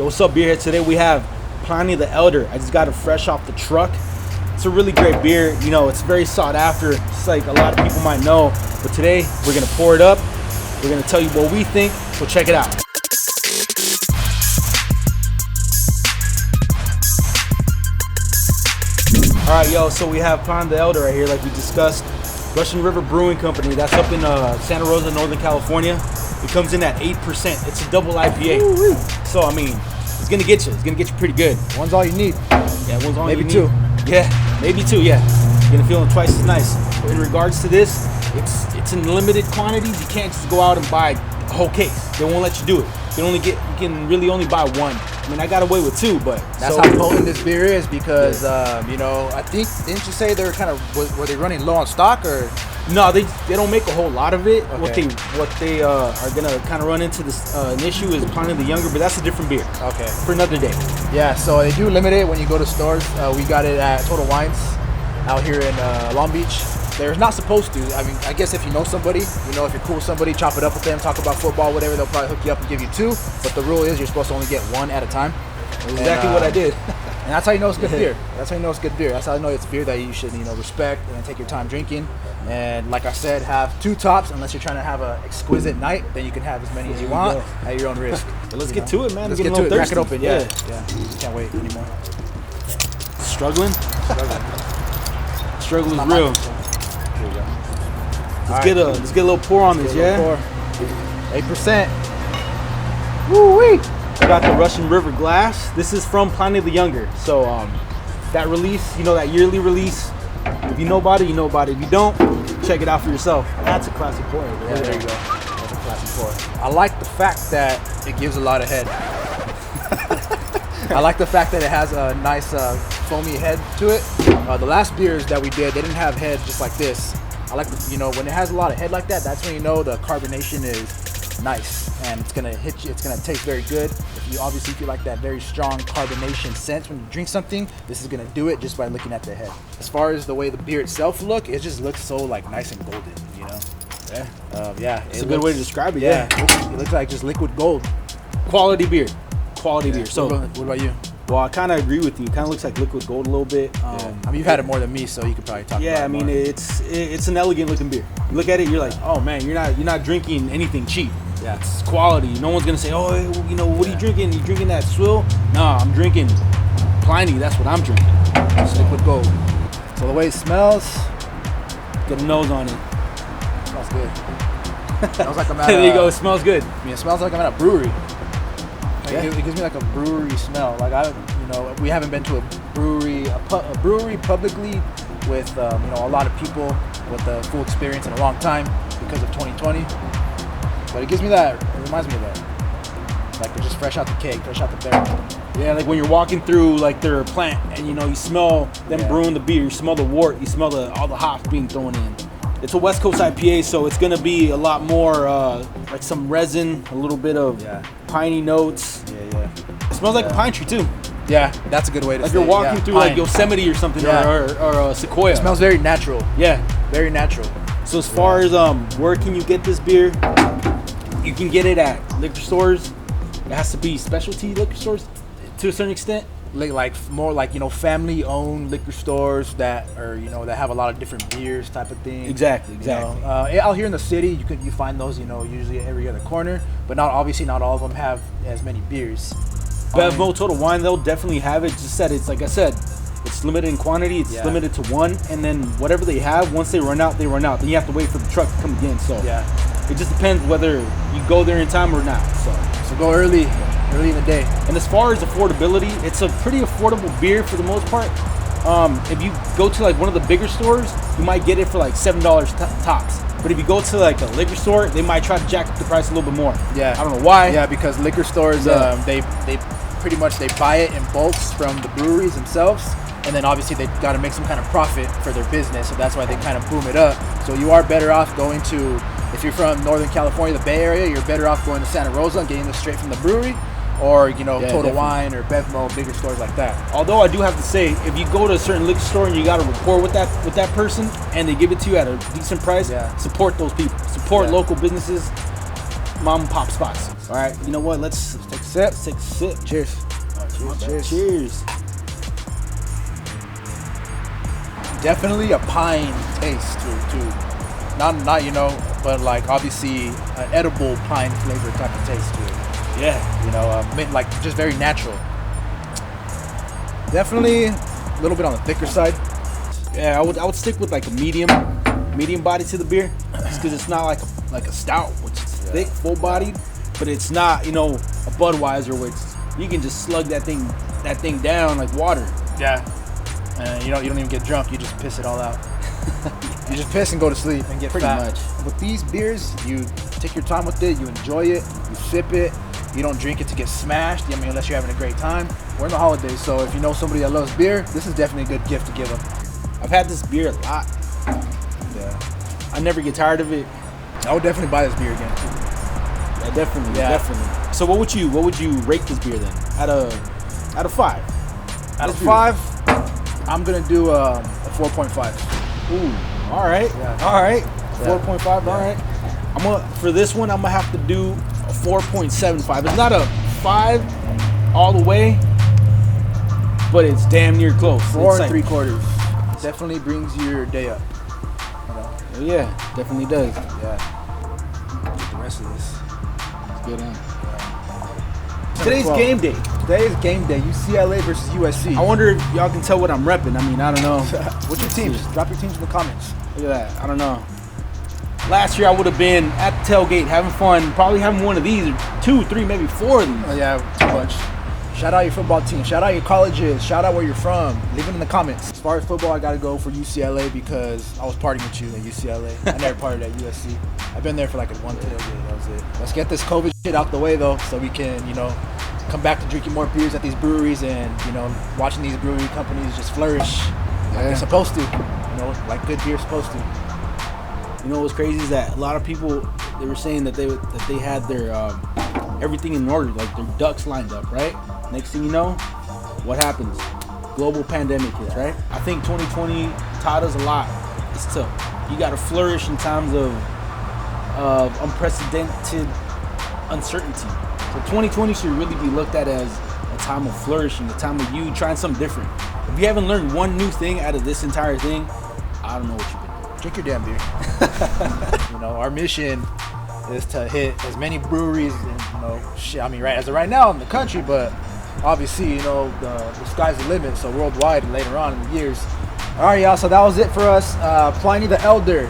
Yo, what's up, beerheads? Today we have Pliny The Elder. I just got it fresh off the truck. It's a really great beer. You know, it's very sought after. It's like a lot of people might know. But today we're gonna pour it up. We're gonna tell you what we think. So check it out. All right, yo. So we have Pliny The Elder right here, like we discussed. Russian River Brewing Company. That's up in Santa Rosa, Northern California. It comes in at 8%. It's a double IPA. Woo-wee. So I mean, it's gonna get you. It's gonna get you pretty good. One's all you need. Yeah, one's all maybe you two. Need. Yeah, maybe two. Yeah, you're gonna feel them twice as nice. But in regards to this, it's in limited quantities. You can't just go out and buy a whole case. They won't let you do it. You can really only buy one. I mean, I got away with two, but that's how potent this beer is because you know, I think, didn't you say they were were they running low on stock or? No, they don't make a whole lot of it. Okay. What they are gonna kind of run into this an issue is Pliny the Younger, but that's a different beer. Okay. For another day. Yeah, so they do limit it when you go to stores. We got it at Total Wines out here in Long Beach. They're not supposed to. I mean, I guess if you know somebody, you know, if you're cool with somebody, chop it up with them, talk about football, whatever, they'll probably hook you up and give you two. But the rule is you're supposed to only get one at a time. That's exactly what I did. And that's how you know it's good beer. That's how you know it's good beer. That's how you know it's beer that you should, you know, respect and take your time drinking. And like I said, have two tops unless you're trying to have an exquisite night. Then you can have as many as you want at your own risk. Well, let's get to it, man. Let's get to it. Crack thirsty. it open. Yeah. Can't wait anymore. Struggling. Struggle is real. Here we go. Let's get a little pour on this, yeah. 8%. Woo wee. I got the Russian River glass. This is from Pliny the Younger. So that release, you know, that yearly release. If you know about it, you know about it. If you don't, check it out for yourself. That's a classic pour. Yeah, there you go. That's a classic pour. I like the fact that it gives a lot of head. I like the fact that it has a nice foamy head to it. The last beers that we did, they didn't have head just like this. I like, you know, when it has a lot of head like that, that's when you know the carbonation is nice and it's gonna hit you. It's gonna taste very good. If you like that very strong carbonation sense when you drink something, this is gonna do it just by looking at the head. As far as the way the beer itself it just looks so like nice and golden, you know. Yeah, it's a good way to describe it. Yeah, it looks like just liquid gold. Quality beer. Beer. So what about you? Well, I kind of agree with you. It kind of looks like liquid gold a little bit. I mean, you've had it more than me, so you could probably talk about it. Yeah, I mean, it's an elegant looking beer. You look at it, you're like, oh man, you're not drinking anything cheap. Yeah, it's quality. No one's gonna say, oh, you know, what are you drinking? You drinking that swill? No, I'm drinking Pliny. That's what I'm drinking. It's liquid gold. So the way it smells, get a nose on it. Smells good. Smells like I'm at there you go. It smells good. I mean, it smells like I'm at a brewery. It gives me like a brewery smell. Like we haven't been to a brewery publicly with you know, a lot of people with a full experience in a long time because of 2020. But it gives me that. It reminds me of that. Like they're just fresh out the keg, fresh out the barrel. Yeah, like when you're walking through like their plant and you know you smell them brewing the beer, you smell the wort, you smell all the hops being thrown in. It's a West Coast IPA, so it's gonna be a lot more like some resin, a little bit of piney notes. Yeah. It smells like a pine tree too. Yeah, that's a good way to say it. Like you're walking through like Yosemite or something, or Sequoia. It smells very natural. Yeah, very natural. So as far as where can you get this beer? You can get it at liquor stores. It has to be specialty liquor stores to a certain extent. Like more like, you know, family-owned liquor stores that are, you know, that have a lot of different beers type of thing. Exactly. You know, out here in the city, you find those, you know, usually every other corner, but not all of them have as many beers. Bevmo, Total Wine, they'll definitely have it. Just that it's like I said, it's limited in quantity. It's limited to one, and then whatever they have, once they run out, they run out. Then you have to wait for the truck to come again. So it just depends whether you go there in time or not. So go early in the day. And as far as affordability, it's a pretty affordable beer for the most part. If you go to like one of the bigger stores, you might get it for like $7 tops. But if you go to like a liquor store, they might try to jack up the price a little bit more. Yeah, I don't know why. Yeah, because liquor stores, they pretty much they buy it in bulks from the breweries themselves, and then obviously they got to make some kind of profit for their business, so that's why they kind of boom it up. So you are better off going to, if you're from Northern California, the Bay Area, you're better off going to Santa Rosa and getting this straight from the brewery, or you know, Total Wine or Bevmo, bigger stores like that. Although I do have to say, if you go to a certain liquor store and you got a rapport with that person, and they give it to you at a decent price, support those people, support local businesses, mom and pop spots. All right, you know what? Let's take a sip. Let's take a sip. Cheers. Cheers. Definitely a pine taste too. Not you know, but like obviously an edible pine flavor type of taste to it. Yeah. You know, like just very natural. Definitely a little bit on the thicker side. Yeah, I would stick with like a medium body to the beer, because it's not like a stout, which is thick, full bodied, but it's not, you know, a Budweiser, which you can just slug that thing down like water. Yeah. And you don't even get drunk. You just piss it all out. You just piss and go to sleep and get pretty fat. much. With these beers, you take your time with it. You enjoy it. You sip it. You don't drink it to get smashed. I mean, unless you're having a great time. We're in the holidays, so if you know somebody that loves beer, this is definitely a good gift to give them. I've had this beer a lot. Yeah. I never get tired of it. I would definitely buy this beer again. Yeah, definitely. So what would you rate this beer then? Out of 5. Out of 5, I'm gonna do a 4.5. Ooh, all right. Yeah. All right. Yeah. 4.5. All right. For this one, I'm gonna have to do a 4.75. It's not a 5 all the way, but it's damn near close. 4 It's like, 3/4. Definitely brings your day up. You know? Yeah, definitely does. Yeah. Get the rest of this. It's good, huh? Today's game day. Today is game day. UCLA versus USC. I wonder if y'all can tell what I'm repping. I mean, I don't know. What's your teams? Drop your teams in the comments. Look at that. I don't know. Last year I would have been at the tailgate having fun, probably having one of these, or 2, 3, maybe 4 of these. Oh yeah, too much. Shout out your football team. Shout out your colleges. Shout out where you're from. Leave it in the comments. As far as football, I gotta go for UCLA because I was partying with you at UCLA. I never partied at USC. I've been there for like one tailgate. That was it. Let's get this COVID shit out the way though, so we can, you know, come back to drinking more beers at these breweries and, you know, watching these brewery companies just flourish like they're supposed to. You know, like good beer's supposed to. You know what's crazy is that a lot of people, they were saying that they had their everything in order, like their ducks lined up, right? Next thing you know, what happens? Global pandemic hits, right? I think 2020 taught us a lot. It's tough. You got to flourish in times of unprecedented uncertainty. So 2020 should really be looked at as a time of flourishing, a time of you trying something different. If you haven't learned one new thing out of this entire thing, I don't know what you've been doing. Drink your damn beer. You know, our mission is to hit as many breweries and, you know, I mean, right as of right now in the country, but obviously, you know, the sky's the limit, so worldwide and later on in the years. All right, y'all, so that was it for us. Pliny the Elder.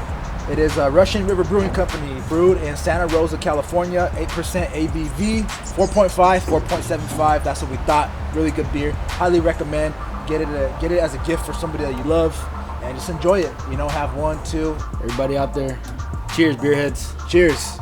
It is a Russian River Brewing Company, brewed in Santa Rosa, California, 8% ABV, 4.5, 4.75. That's what we thought. Really good beer. Highly recommend. Get it as a gift for somebody that you love, and just enjoy it. You know, have 1, 2. Everybody out there, cheers, beerheads. Cheers.